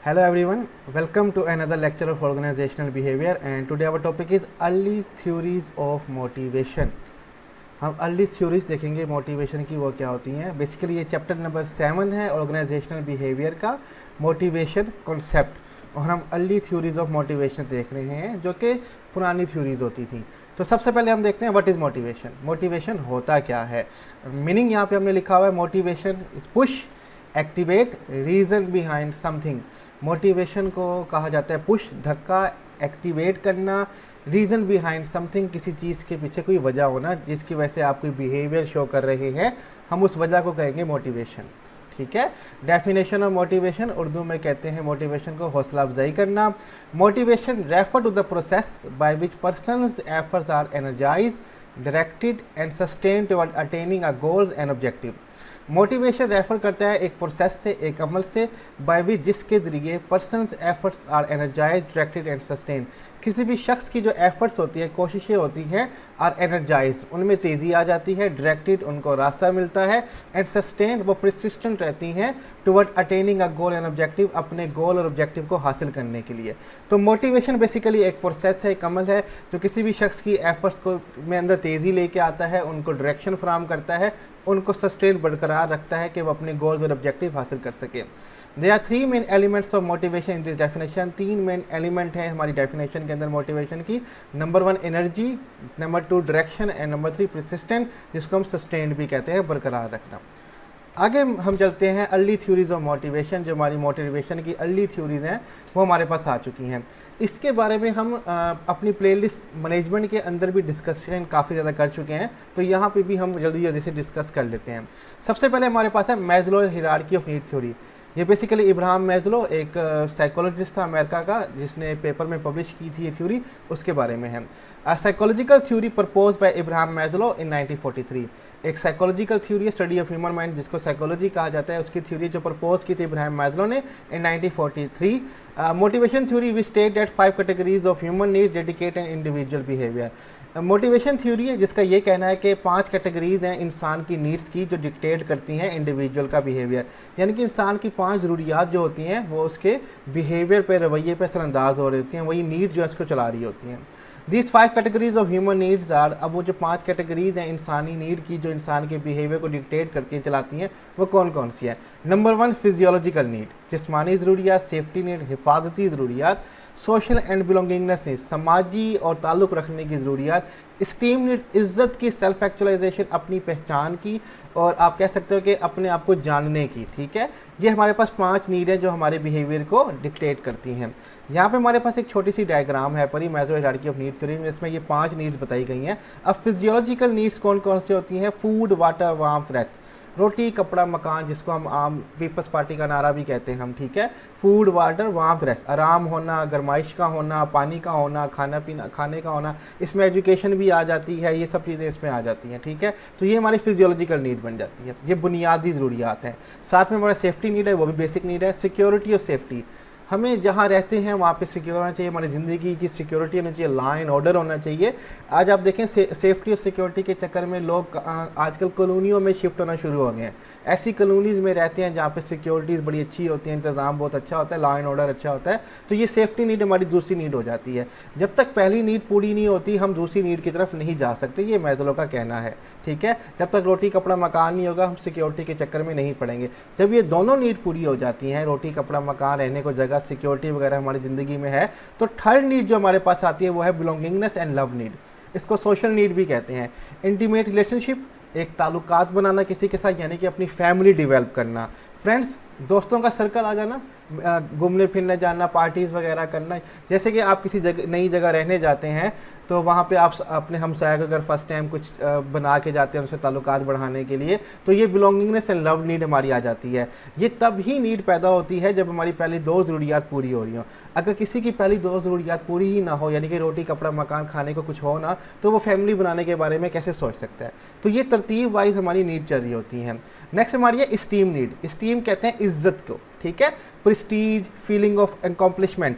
Hello everyone, welcome to another lecture of organizational behavior and today our topic is early theories of motivation. हम early theories देखेंगे motivation की, वो क्या होती हैं। बेसिकली ये चैप्टर नंबर 7 है ऑर्गेनाइजेशनल बिहेवियर का, मोटिवेशन कॉन्सेप्ट, और हम अर्ली थ्योरीज ऑफ मोटिवेशन देख रहे हैं जो कि पुरानी थ्योरीज होती थी। तो सबसे पहले हम देखते हैं व्हाट इज़ मोटिवेशन। मोटिवेशन होता क्या है। मीनिंग यहाँ पे हमने लिखा हुआ है, motivation is push, activate, reason behind something. Motivation को कहा जाता है पुश, धक्का, एक्टिवेट करना, रीज़न बिहाइंड समथिंग, किसी चीज़ के पीछे कोई वजह होना जिसकी वजह से आप कोई बिहेवियर शो कर रहे हैं, हम उस वजह को कहेंगे मोटिवेशन। ठीक है। डेफिनेशन ऑफ मोटिवेशन, उर्दू में कहते हैं मोटिवेशन को हौसला अफजाई करना। Motivation refer to the process by which persons efforts are energize, directed and sustain toward attaining a goals and objective. Motivation refer करता है एक प्रोसेस से, एक अमल से, बाय विच जिसके ज़रिए persons efforts are energize, directed and sustain. किसी भी शख्स की जो एफर्ट्स होती है, कोशिशें होती हैं, आर एनर्जाइज, उनमें तेज़ी आ जाती है, डायरेक्टेड उनको रास्ता मिलता है, एंड सस्टेन वो परसिस्टेंट रहती हैं toward attaining a goal and objective, अपने गोल और ऑब्जेक्टिव को हासिल करने के लिए। तो मोटिवेशन बेसिकली एक प्रोसेस है, एक अमल है जो किसी भी शख्स की एफर्ट्स को में अंदर तेज़ी लेके आता है, उनको डायरेक्शन फराहम करता है, उनको सस्टेन बरकरार रखता है कि वो अपने गोल्स और ऑब्जेक्टिव हासिल कर सके। There are 3 main elements of motivation in this definition. 3 main element हैं हमारी डेफिनेशन के अंदर मोटिवेशन की। Number 1 energy, number 2 direction and number 3 persistent, जिसको हम सस्टेन भी कहते हैं, बरकरार रखना। आगे हम चलते हैं अर्ली थ्योरीज ऑफ मोटिवेशन। जो हमारी मोटिवेशन की अर्ली थ्योरीज हैं वो हमारे पास आ चुकी हैं। इसके बारे में हम अपनी प्लेलिस्ट मैनेजमेंट के अंदर भी डिस्कशन काफ़ी ज़्यादा कर चुके हैं, तो यहाँ पे भी हम जल्दी जल्दी से डिस्कस कर लेते हैं। सबसे पहले हमारे पास है Maslow hierarchy of need theory. ये बेसिकली इब्राहम मैस्लो एक साइकोलॉजिस्ट था अमेरिका का, जिसने पेपर में पब्लिश की थी ये थ्योरी, उसके बारे में है। Psychological theory propose by Abraham Maslow in 1943। एक साइकोलॉजिकल थ्योरी है, स्टडी ऑफ ह्यूमन माइंड, जिसको साइकोलॉजी कहा जाता है, उसकी थ्योरी जो प्रपोज की थी इब्राहम मैस्लो ने in 1943। Motivation theory we state that 5 categories of human need dedicate an individual behaviour. Motivation theory है जिसका ये कहना है कि 5 कैटेगरीज हैं इंसान की नीड्स की जो डिक्टेट करती हैं इंडिविजुअल का बिहेवियर। यानी कि इंसान की 5 ज़रूरियात जो होती हैं वो उसके बिहेवियर पे, रवैये पे असरअंदाज हो रही होती हैं, वही नीड जो है उसको चला रही होती हैं। These 5 categories of human needs are, अब वो जो 5 कैटेगरीज हैं इंसानी नीड की जो इंसान के बिहेवियर को डिक्टेट करती हैं, चलाती हैं, वो कौन कौन सी है। नंबर 1 फिजियोलॉजिकल नीड, जिस्मानी ज़रूरियात, सेफ्टी नीड, हिफाजती ज़रूरियात, सोशल एंड बिलोंगिंगनेस नीड, समाजी और ताल्लुक़ रखने की ज़रूरियात, स्टीम नीड, इज़्ज़त की, सेल्फ एक्चुअलाइजेशन, अपनी पहचान की, और आप कह सकते हो कि अपने आप को जानने की। ठीक है, ये हमारे पास 5 नीड है जो हमारे बिहेवियर को डिक्टेट करती हैं। यहाँ पे हमारे पास एक छोटी सी डायग्राम है परी Maslow hierarchy of need theory में, इसमें ये 5 नीड्स बताई गई हैं। अब फिजियोलॉजिकल नीड्स कौन कौन सी होती हैं? फूड, वाटर, वार्मथ, रेस्ट, रोटी, कपड़ा, मकान, जिसको हम आम पीपल्स पार्टी का नारा भी कहते हैं हम। ठीक है, फूड, वाटर, वार्मथ, रेस्ट, आराम होना, गर्माइश का होना, पानी का होना, खाना पीना, खाने का होना, इसमें एजुकेशन भी आ जाती है, ये सब चीज़ें इसमें आ जाती हैं। ठीक है, तो ये हमारी फिजियोलॉजिकल नीड बन जाती है, ये बुनियादी ज़रूरियात हैं। साथ में हमारा सेफ्टी नीड है, वो भी बेसिक नीड है। सिक्योरिटी और सेफ्टी, हमें जहाँ रहते हैं वहाँ पे सिक्योर होना चाहिए, हमारी ज़िंदगी की सिक्योरिटी होनी चाहिए, लॉ एंड ऑर्डर होना चाहिए। आज आप देखें सेफ्टी और सिक्योरिटी के चक्कर में लोग आजकल कॉलोनियों में शिफ्ट होना शुरू हो गए हैं। ऐसी कॉलोनीज़ में रहते हैं जहाँ पे सिक्योरिटीज़ बड़ी अच्छी होती है, इंतज़ाम बहुत अच्छा होता है, लॉ एंड ऑर्डर अच्छा होता है, तो ये सेफ्टी नीड हमारी दूसरी नीड हो जाती है। जब तक पहली नीड पूरी नहीं होती हम दूसरी नीड की तरफ नहीं जा सकते, ये मैस्लो का कहना है। ठीक है, जब तक रोटी, कपड़ा, मकान नहीं होगा हम सिक्योरिटी के चक्कर में नहीं पड़ेंगे। जब ये दोनों नीड पूरी हो जाती हैं, रोटी, कपड़ा, मकान, रहने को जगह, सिक्योरिटी वगैरह हमारी ज़िंदगी में है, तो थर्ड नीड जो हमारे पास आती है वो है बिलोंगिंगनेस एंड लव नीड। इसको सोशल नीड भी कहते हैं। इंटीमेट रिलेशनशिप, एक ताल्लुकात बनाना किसी के साथ, यानी कि अपनी फैमिली डेवलप करना। फ्रेंड्स, दोस्तों का सर्कल आ जाना, घूमने फिरने जाना, पार्टीज़ वगैरह करना। जैसे कि आप किसी जगह, नई जगह रहने जाते हैं तो वहाँ पे आप अपने हमसाया को अगर फर्स्ट टाइम कुछ बना के जाते हैं उनसे ताल्लुकात बढ़ाने के लिए, तो ये बिलोंगिंगनेस एंड लव नीड हमारी आ जाती है। ये तब ही नीड पैदा होती है जब हमारी पहली 2 ज़रूरियात पूरी हो रही हो। अगर किसी की पहली 2 ज़रूरियात पूरी ही ना हो, यानी कि रोटी, कपड़ा, मकान, खाने को कुछ हो ना, तो वो फैमिली बनाने के बारे में कैसे सोच सकता है। तो ये तरतीब वाइज हमारी नीड चल रही होती हैं। नेक्स्ट हमारी है स्टीम नीड। स्टीम कहते हैं इज्जत को। ठीक है, प्रेस्टीज, फीलिंग ऑफ अकम्पलिशमेंट,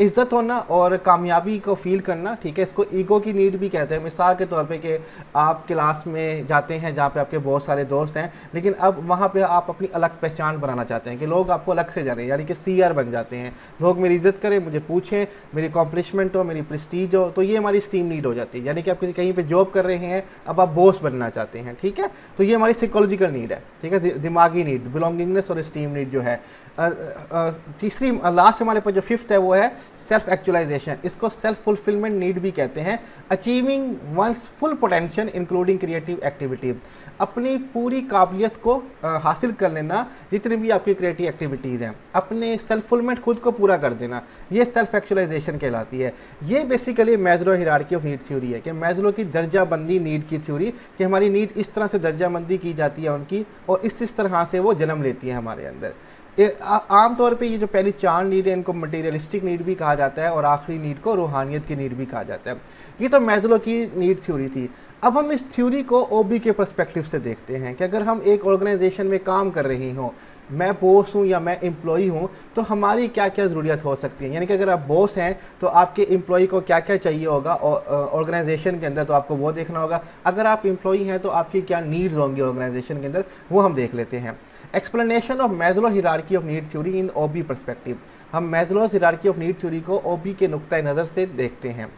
इज्जत होना और कामयाबी को फील करना, ठीक है, इसको ईगो की नीड भी कहते हैं। मिसाल के तौर पे कि आप क्लास में जाते हैं जहाँ पे आपके बहुत सारे दोस्त हैं, लेकिन अब वहाँ पे आप अपनी अलग पहचान बनाना चाहते हैं कि लोग आपको अलग से जाने, यानी कि सीआर बन जाते हैं, लोग मेरी इज्जत करें, मुझे पूछें, मेरी अकॉम्प्लिशमेंट हो, मेरी प्रेस्टीज हो, तो ये हमारी स्टीम नीड हो जाती है। यानी कि आप कहीं पर जॉब कर रहे हैं, अब आप बॉस बनना चाहते हैं, ठीक है, तो ये हमारी साइकोलॉजिकल नीड है, ठीक है, दिमागी नीड, बिलोंगिंगनेस और स्टीम नीड जो है। तीसरी लास्ट हमारे पास जो फिफ्थ है वो है सेल्फ एक्चुअलाइजेशन। इसको सेल्फ फुलफिलमेंट नीड भी कहते हैं। Achieving one's full potential including creative activities, अपनी पूरी काबिलियत को हासिल कर लेना, जितनी भी आपकी क्रिएटिव एक्टिविटीज़ हैं, अपने सेल्फ फुलफिलमेंट खुद को पूरा कर देना, ये सेल्फ एक्चुअलाइजेशन कहलाती है। ये basically Maslow hierarchy of need theory है कि मैस्लो की दर्जाबंदी नीड की थ्योरी, कि हमारी नीड इस तरह से दर्जाबंदी की जाती है उनकी, और इस तरह से वो जन्म लेती है हमारे अंदर। आमतौर पे ये जो पहली 4 नीड है इनको मटेरियलिस्टिक नीड भी कहा जाता है और आखिरी नीड को रूहानियत की नीड भी कहा जाता है। ये तो मैस्लो की नीड थ्योरी थी। अब हम इस थ्योरी को ओबी के पर्सपेक्टिव से देखते हैं कि अगर हम एक ऑर्गेनाइजेशन में काम कर रहे हों, मैं बॉस हूँ या मैं एम्प्लॉई हूँ, तो हमारी क्या क्या ज़रूरियत हो सकती है। यानी कि अगर आप बॉस हैं तो आपके एम्प्लॉई को क्या क्या चाहिए होगा ऑर्गेनाइजेशन के अंदर, तो आपको वो देखना होगा। अगर आप एम्प्लॉई हैं तो आपकी क्या नीड्स होंगी ऑर्गेनाइजेशन के अंदर, वो हम देख लेते हैं। Explanation of Maslow hierarchy of need theory in OB perspective, हम Maslow hierarchy of need theory को ओबी के नुक्ता नज़र से देखते हैं।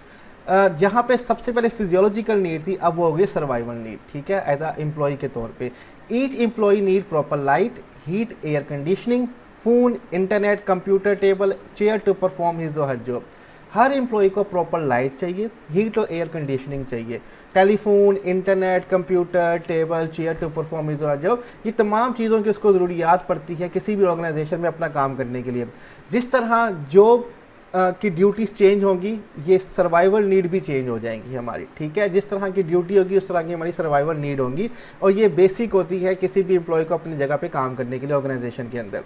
जहाँ पे सबसे पहले फिजियोलॉजिकल नीड थी, अब वो हो गई सर्वाइवल नीड, ठीक है, एज अ एम्प्लॉई के तौर पे। Each employee need proper light, heat, air conditioning, phone, internet, computer, table, chair to perform his or her job. हर एम्प्लॉई को प्रॉपर लाइट चाहिए, हीट और एयर कंडीशनिंग चाहिए, telephone, internet, computer, table, chair to perform his or her job. ये तमाम चीज़ों की उसको ज़रूरियात पड़ती है किसी भी ऑर्गेनाइजेशन में अपना काम करने के लिए। जिस तरह जॉब की ड्यूटीज़ चेंज होंगी, ये सर्वाइवल नीड भी चेंज हो जाएंगी हमारी, ठीक है। जिस तरह की ड्यूटी होगी उस तरह की हमारी सर्वाइवल नीड होंगी, और ये बेसिक होती है किसी भी एम्प्लॉय को अपनी जगह पे काम करने के लिए ऑर्गेनाइजेशन के अंदर।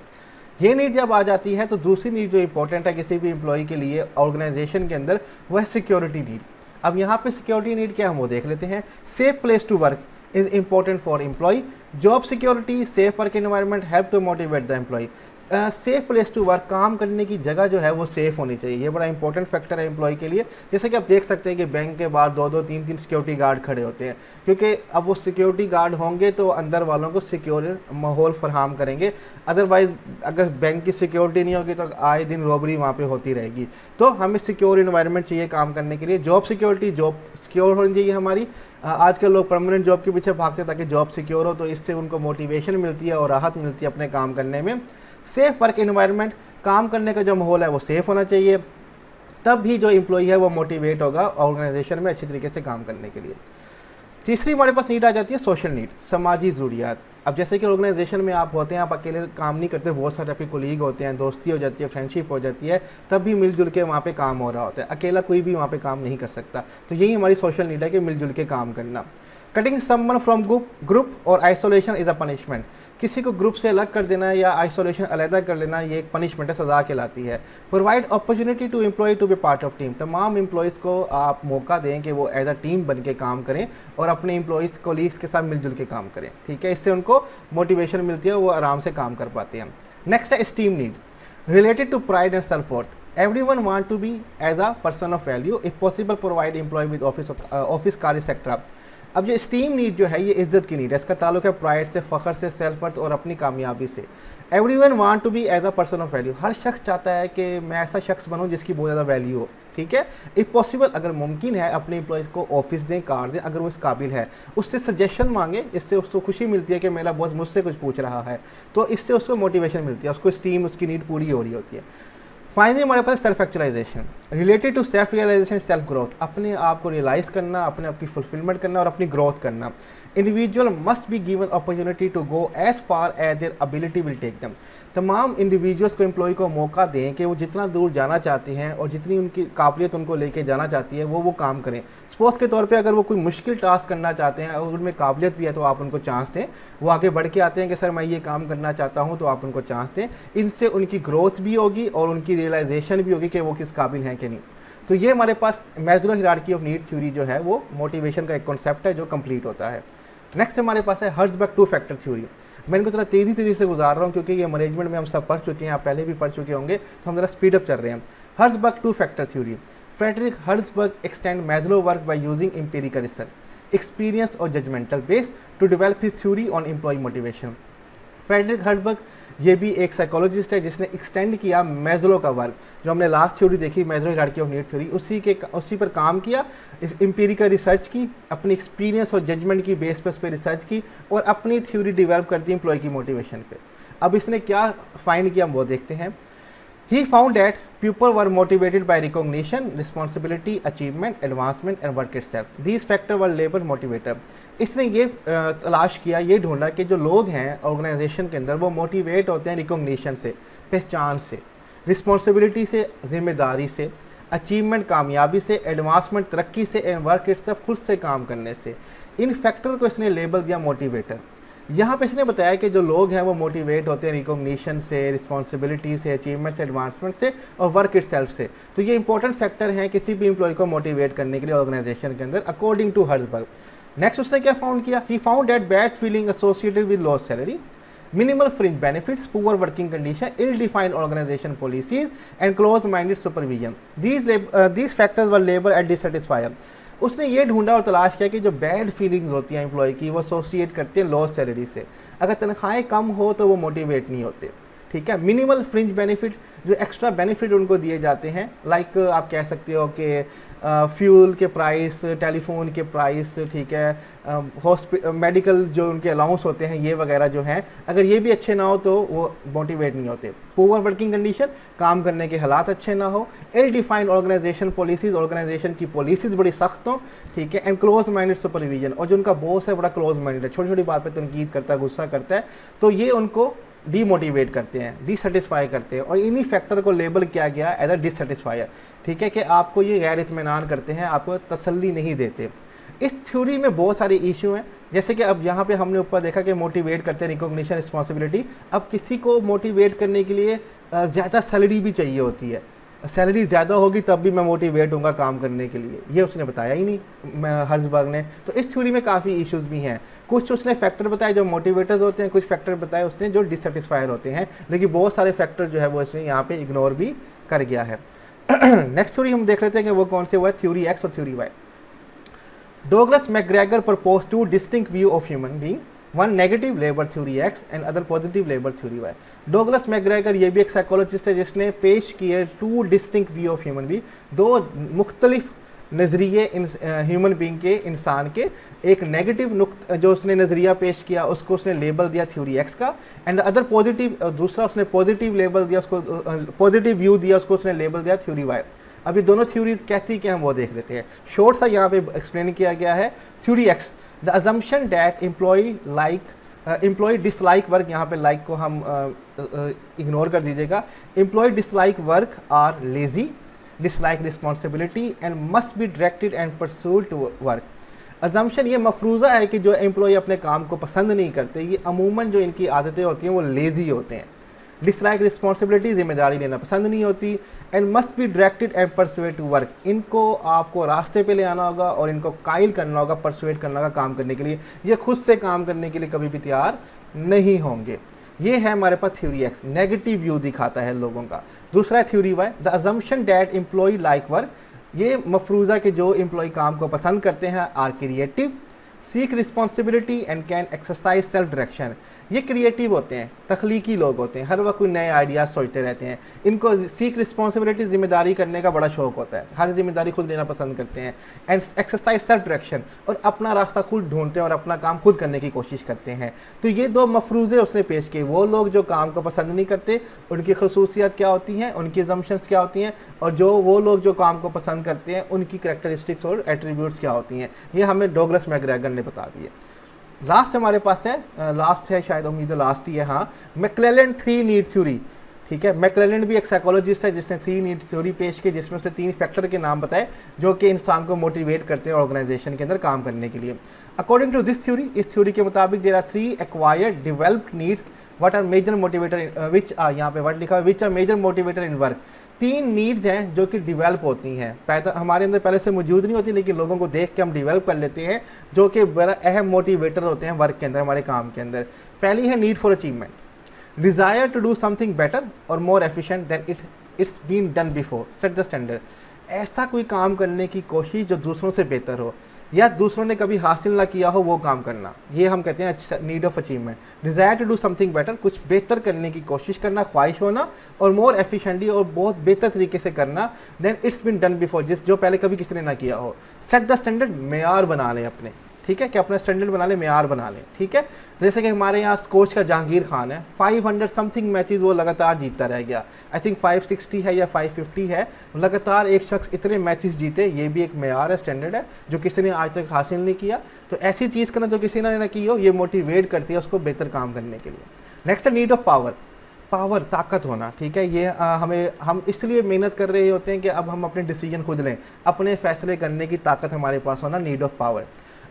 ये नीड जब आ जाती है तो दूसरी नीड जो इंपॉर्टेंट है किसी भी एम्प्लॉय के लिए ऑर्गेनाइजेशन के अंदर, वह है सिक्योरिटी नीड। अब यहाँ पे सिक्योरिटी नीड क्या हम वो देख लेते हैं। Safe place to work is important for employee, job security, safe work environment help to motivate the employee. Safe place to work, काम करने की जगह जो है वो सेफ़ होनी चाहिए, ये बड़ा इंपॉर्टेंट फैक्टर है एम्प्लॉय के लिए। जैसे कि आप देख सकते हैं कि बैंक के बाहर 2-2, 3-3 सिक्योरिटी गार्ड खड़े होते हैं, क्योंकि अब वो सिक्योरिटी गार्ड होंगे तो अंदर वालों को सिक्योर माहौल फराहम करेंगे। अदरवाइज़ अगर बैंक की सिक्योरिटी नहीं होगी तो आए दिन रॉबरी वहाँ पे होती रहेगी। तो हमें सिक्योर इन्वायरमेंट चाहिए काम करने के लिए। जॉब सिक्योरिटी, जॉब सिक्योर होनी चाहिए हमारी। आजकल लोग परमानेंट जॉब के पीछे भागते हैं ताकि जॉब सिक्योर हो, तो इससे उनको मोटिवेशन मिलती है और राहत मिलती है अपने काम करने में। सेफ वर्क एनवायरनमेंट, काम करने का जो माहौल है वो सेफ़ होना चाहिए, तब भी जो एम्प्लॉई है वो मोटिवेट होगा ऑर्गेनाइजेशन में अच्छी तरीके से काम करने के लिए। तीसरी हमारे पास नीड आ जाती है सोशल नीड, समाजी ज़रूरियात। अब जैसे कि ऑर्गेनाइजेशन में आप होते हैं, आप अकेले काम नहीं करते, बहुत सारे आपके कोलीग होते हैं, दोस्ती हो जाती है, फ्रेंडशिप हो जाती है, तब भी मिलजुल के वहाँ पे काम हो रहा होता है। अकेला कोई भी वहाँ पे काम नहीं कर सकता, तो यही हमारी सोशल नीड है कि मिलजुल के काम करना। कटिंग समवन फ्रॉम ग्रुप और आइसोलेशन इज़ अ पनिशमेंट, किसी को ग्रुप से अलग कर देना या आइसोलेशन अलग कर लेना, ये एक पनिशमेंट है, सज़ा कहलाती है। Provide opportunity to employee to be part of team, तमाम एम्प्लॉयज़ को आप मौका दें कि वो एज अ टीम बन के काम करें और अपने एम्प्लॉयज़ कोलीग्स के साथ मिलजुल के काम करें, ठीक है। इससे उनको मोटिवेशन मिलती है, वो आराम से काम कर पाते हैं। नेक्स्ट है esteem need, related to pride and self worth. Everyone want to be as a person of value, if possible provide employee with office कार्य सेक्टर। अब जो स्टीम नीड जो है ये इज्जत की नीड है, इसका ताल्लुक है प्राइड से, फ़ख्र से, सेल्फ वर्थ और अपनी कामयाबी से। Everyone want to be as a person of value, हर शख्स चाहता है कि मैं ऐसा शख्स बनूं जिसकी बहुत ज़्यादा वैल्यू हो, ठीक है। इफ़ पॉसिबल, अगर मुमकिन है, अपने एम्प्लॉयज़ को ऑफिस दें, कार दें, अगर वो इस काबिल है, उससे सजेशन मांगे, इससे उसको खुशी मिलती है कि मेरा बॉस मुझसे कुछ पूछ रहा है, तो इससे उसको मोटिवेशन मिलती है, उसको स्टीम, उसकी नीड पूरी हो रही होती है। फाइनली हमारे पास self actualisation, related to self realisation, self growth, अपने आप को रियलाइज़ करना, अपने आप की फुलफिलमेंट करना और अपनी ग्रोथ करना। Individual must be given opportunity to go as far as their ability will take them. तमाम इंडिविजुअल्स को, एम्प्लॉय को मौका दें कि वो जितना दूर जाना चाहते हैं और जितनी उनकी काबिलियत उनको लेके जाना चाहती है वो काम करें। सपोज के तौर पे अगर वो कोई मुश्किल टास्क करना चाहते हैं और उनमें काबिलियत भी है तो आप उनको चांस दें, वो आगे बढ़ के आते हैं कि सर मैं ये काम करना चाहता हूँ, तो आप उनको चांस दें। इनसे उनकी ग्रोथ भी होगी और उनकी रियलाइजेशन भी होगी कि वो किस काबिल हैं कि नहीं। तो ये हमारे पास Maslow hierarchy of need theory जो है वो मोटिवेशन का एक कॉन्सेप्ट है जो कंप्लीट होता है। नेक्स्ट हमारे पास है हर्ट्ज़बर्ग 2 फैक्टर थ्योरी। मैं इनको थोड़ा तेज़ी से गुजार रहा हूँ क्योंकि ये मैनेजमेंट में हम सब पढ़ चुके हैं, आप पहले भी पढ़ चुके होंगे, तो हम ज़रा स्पीड अप चल रहे हैं। Herzberg two factor theory. Frederick Herzberg extend Maslow work by using empirical research, experience or judgmental base to develop his theory on employee motivation. Frederick Herzberg ये भी एक साइकोलॉजिस्ट है जिसने एक्सटेंड किया मैस्लो का वर्क, जो हमने लास्ट थ्योरी देखी Maslow hierarchy of need theory, उसी पर काम किया, एम्पिरिकल रिसर्च की, अपनी एक्सपीरियंस और जजमेंट की बेस पर उस पर रिसर्च की और अपनी थ्योरी डेवलप कर दी एम्प्लॉय की मोटिवेशन पे. अब इसने क्या फाइंड किया हम वो देखते हैं. He found that people were motivated by recognition, responsibility, achievement, advancement and work itself. These factors were labeled motivator. इसने ये तलाश किया, ये ढूंढा कि जो लोग हैं ऑर्गेनाइजेशन के अंदर वो मोटिवेट होते हैं रिकॉग्निशन से, पहचान से, रिस्पॉन्सिबिलिटी से, जिम्मेदारी से, अचीवमेंट कामयाबी से, एडवांसमेंट तरक्की से एंड वर्क इटसेल्फ खुद से काम करने से. इन फैक्टर को इसने लेबल दिया मोटिवेटर. यहाँ पे इसने बताया कि जो लोग हैं वो मोटिवेट होते हैं रिकॉग्निशन से, रिस्पॉन्सिबिलिटी से, अचीवमेंट से, एडवांसमेंट से और वर्क इटसेल्फ से. तो ये इंपॉर्टेंट फैक्टर हैं किसी भी एम्प्लॉय को मोटिवेट करने के लिए ऑर्गेनाइजेशन के अंदर अकॉर्डिंग टू हर्ट्ज़बर्ग. नेक्स्ट उसने क्या फाउंड किया. He found that bad feeling associated with low salary, minimal fringe benefits, poor working condition, ill-defined organization policies and close-minded supervision. These factors were labeled as dissatisfier. उसने ये ढूंढा और तलाश किया कि जो बैड फीलिंग्स होती हैं एम्प्लॉय की वो एसोसिएट करते हैं लो सैलरी से. अगर तनख्वाहें कम हो तो वो मोटिवेट नहीं होते. ठीक है. मिनिमल फ्रिंज बेनिफिट, जो एक्स्ट्रा बेनिफिट उनको दिए जाते हैं, लाइक आप कह सकते हो कि फ्यूल के प्राइस, टेलीफोन के प्राइस, ठीक है, मेडिकल जो उनके अलाउंस होते हैं ये वगैरह जो हैं, अगर ये भी अच्छे ना हो तो वो मोटिवेट नहीं होते. पुअर वर्किंग कंडीशन, काम करने के हालात अच्छे ना हो. इल डिफाइंड ऑर्गेनाइजेशन पॉलिसीज़, ऑर्गेनाइजेशन की पॉलिसीज़ बड़ी सख्त हो. ठीक है. एंड क्लोज माइंडेड सुपरविजन, और जो उनका बॉस है बड़ा क्लोज माइंडेड है, छोटी छोटी बात पर तनकीद करता है, गुस्सा करता है, तो ये उनको डीमोटिवेट करते हैं, डिससेटिस्फाई करते हैं. और इन्हीं फैक्टर को लेबल किया गया एज अ डिससेटिस्फायर. ठीक है, कि आपको ये गैर इत्मीनान करते हैं, आपको तसल्ली नहीं देते. इस थ्योरी में बहुत सारे इशू हैं, जैसे कि अब यहाँ पे हमने ऊपर देखा कि मोटिवेट करते हैं रिकॉग्निशन, रिस्पॉन्सिबिलिटी. अब किसी को मोटिवेट करने के लिए ज़्यादा सैलरी भी चाहिए होती है. सैलरी ज़्यादा होगी तब भी मैं मोटिवेट होऊंगा काम करने के लिए, ये उसने बताया ही नहीं हर्ट्ज़बर्ग ने. तो इस थ्योरी में काफ़ी इश्यूज़ भी हैं. कुछ उसने फैक्टर बताए जो मोटिवेटर्स होते हैं, कुछ फैक्टर बताए उसने जो डिससेटिस्फायर होते हैं, लेकिन बहुत सारे फैक्टर जो है वो इसने यहाँ पे इग्नोर भी कर गया है. नेक्स्ट थ्योरी हम देख लेते हैं कि वो कौन से हुआ है, थ्योरी एक्स और theory Y. Douglas McGregor propose two distinct view of human being, one negative label theory X and other positive label theory Y. Douglas McGregor ये भी एक साइकोलॉजिस्ट है जिसने पेश किए two distinct view of human being, दो मुख्तलिफ नज़रिए ह्यूमन बीइंग के, इंसान के. एक नेगेटिव जो उसने नज़रिया पेश किया उसको उसने लेबल दिया थ्योरी एक्स का, एंड अदर पॉजिटिव, दूसरा उसने पॉजिटिव लेबल दिया उसको, पॉजिटिव व्यू दिया उसको उसने लेबल दिया थ्योरी वाई. अभी दोनों थ्योरीज कहती कि हम वो देख लेते हैं. शॉर्ट सा यहाँ पे एक्सप्लेन किया गया है. Theory X, the assumption that employee dislike work, यहाँ पे लाइक को हम इग्नोर कर दीजिएगा. Employee dislike work are lazy, dislike responsibility and must be directed and persuaded to work. Assumption ये मफरूज़ा है कि जो एम्प्लॉय अपने काम को पसंद नहीं करते, ये अमूमन जो इनकी आदतें होती हैं वो लेज़ी होते हैं. डिसलाइक रिस्पॉन्सिबिलिटी, जिम्मेदारी लेना पसंद नहीं होती. And must be directed and persuaded to work, इनको आपको रास्ते पे ले आना होगा और इनको कायल करना होगा, परसुएड करना होगा काम करने के लिए. ये खुद से काम करने के लिए कभी भी तैयार नहीं होंगे. ये है हमारे पास थ्योरी एक्स, नेगेटिव व्यू दिखाता है लोगों का. दूसरा है theory Y, the assumption that employee like work, ये मफरूज़ा के जो एम्प्लॉय काम को पसंद करते हैं, are creative, seek responsibility and can exercise self direction. ये क्रिएटिव होते हैं, तख्लीकी लोग होते हैं, हर वक्त कोई नए आइडियाज़ सोचते रहते हैं. इनको सीक रिस्पॉन्सिबिलिटी, जिम्मेदारी करने का बड़ा शौक होता है, हर जिम्मेदारी खुद लेना पसंद करते हैं. एंड एक्सरसाइज सेल्फ डायरेक्शन, और अपना रास्ता खुद ढूंढते हैं और अपना काम खुद करने की कोशिश करते हैं. तो ये दो मफरूज़े उसने पेश किए. वो लोग जो काम को पसंद नहीं करते उनकी खसूसियात क्या होती हैं, उनकी अजम्पशंस क्या होती हैं, और जो वो लोग जो काम को पसंद करते हैं उनकी करैक्टरिस्टिक्स और एट्रीब्यूट्स क्या होती हैं. ये हमें डोगलस मैकग्रेगर ने बता दिए. लास्ट हमारे पास है, लास्ट है शायद, उम्मीद है लास्ट ही है. हाँ, मैक्लेलैंड 3 नीड थ्योरी. ठीक है, मैक्लेलैंड भी एक साइकोलॉजिस्ट है जिसने 3 नीड थ्योरी पेश की, जिसमें उसने 3 फैक्टर के नाम बताए जो कि इंसान को मोटिवेट करते हैं ऑर्गेनाइजेशन के अंदर काम करने के लिए. अकॉर्डिंग टू दिस थ्योरी, इस थ्योरी के मुताबिक there are 3 acquired developed needs what are major motivator which, यहाँ पे वर्ड लिखा है which are major motivator in work. 3 needs हैं जो कि डिवेल्प होती हैं, पैदा हमारे अंदर पहले से मौजूद नहीं होती, लेकिन लोगों को देख के हम डिवेल्प कर लेते हैं, जो कि बड़ा अहम मोटिवेटर होते हैं वर्क के अंदर, हमारे काम के अंदर. पहली है need for achievement, desire to do something better और more efficient than it it's been done before, set the standard. ऐसा कोई काम करने की कोशिश जो दूसरों से बेहतर हो या दूसरों ने कभी हासिल ना किया हो वो काम करना, ये हम कहते हैं need of achievement. Desire to do something better, कुछ बेहतर करने की कोशिश करना, ख्वाहिश होना, और मोर एफिशिएंटली और बहुत बेहतर तरीके से करना than it's been done before, जो पहले कभी किसी ने ना किया हो। सेट द स्टैंडर्ड, मेयार बना लें अपने, ठीक है, कि अपना स्टैंडर्ड बना लें, मेयार बना लें, ठीक है। जैसे कि हमारे यहाँ कोच का जहांगीर खान है, 500 समथिंग मैचेस वो लगातार जीतता रह गया। आई थिंक 560 है या 550 है, लगातार एक शख्स इतने मैचेस जीते, ये भी एक मेयार है, स्टैंडर्ड है, जो किसी ने आज तक हासिल नहीं किया। तो ऐसी चीज़ करना जो किसी ने ना की हो, ये मोटिवेट करती है उसको बेहतर काम करने के लिए। नेक्स्ट है नीड ऑफ पावर। पावर, ताकत होना, ठीक है। ये हम इसलिए मेहनत कर रहे होते हैं कि अब हम अपने डिसीजन खुद लें, अपने फैसले करने की ताकत हमारे पास होना, need of power.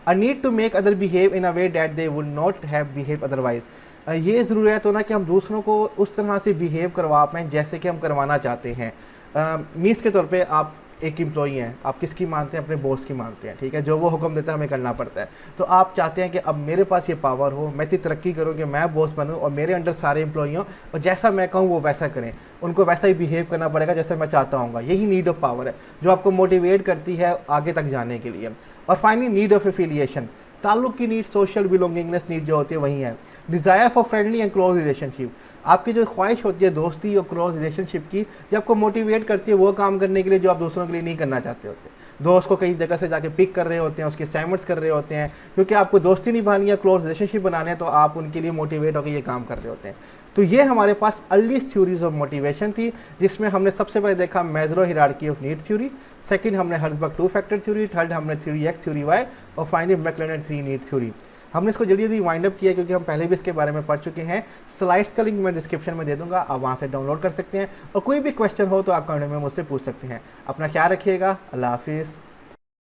A need to make other behave in a way that they would not have behave otherwise. ये ज़रूरत हो ना कि हम दूसरों को उस तरह से बिहेव करवा पाएँ जैसे कि हम करवाना चाहते हैं। मीन्स के तौर पे आप एक एम्प्लॉई हैं, आप किसकी मानते हैं? अपने बॉस की मानते हैं, ठीक है, जो वो हुक्म देता है हमें करना पड़ता है। तो आप चाहते हैं कि अब मेरे पास ये पावर हो, मैं इतनी तरक्की करूँ कि मैं बॉस बनूँ और मेरे अंडर सारे एम्प्लॉई हों और जैसा मैं कहूँ वो वैसा करें, उनको वैसा ही बिहेव करना पड़ेगा जैसे मैं चाहता हूँ। यही नीड ऑफ पावर है जो आपको मोटिवेट करती है आगे तक जाने के लिए। और फाइनली नीड ऑफ एफिलिएशन, ताल्लुक़ की नीड, सोशल बिलोंगिंगनेस नीड जो होती है वही है। Desire for friendly and close relationship, आपकी जो ख्वाहिश होती है दोस्ती और क्लोज रिलेशनशिप की, जो आपको मोटिवेट करती है वो काम करने के लिए जो आप दूसरों के लिए नहीं करना चाहते होते। दोस्त को कई जगह से जाके पिक कर रहे होते हैं, उसके असाइनमेंट्स कर रहे होते हैं, क्योंकि आपको दोस्ती निभानी है, क्लोज रिलेशनशिप बनाने हैं, तो आप उनके लिए मोटिवेट होकर ये काम कर रहे होते हैं। तो ये हमारे पास अर्लीस्ट थ्योरीज ऑफ मोटिवेशन थी, जिसमें हमने सबसे पहले देखा Maslow hierarchy of need theory, second हमने हर्ट्ज़बर्ग 2 फैक्टर थ्योरी, थर्ड हमने थ्योरी एक्स, थ्योरी वाई, और फाइनली मैक्लेलन 3 नीड थ्योरी। हमने इसको जल्दी जल्दी वाइंड अप किया क्योंकि हम पहले भी इसके बारे में पढ़ चुके हैं। स्लाइड्स का लिंक मैं डिस्क्रिप्शन में दे दूंगा, आप वहाँ से डाउनलोड कर सकते हैं, और कोई भी क्वेश्चन हो तो आप कमेंट में मुझसे पूछ सकते हैं। अपना ख्याल रखिएगा, अल्लाह हाफिज़।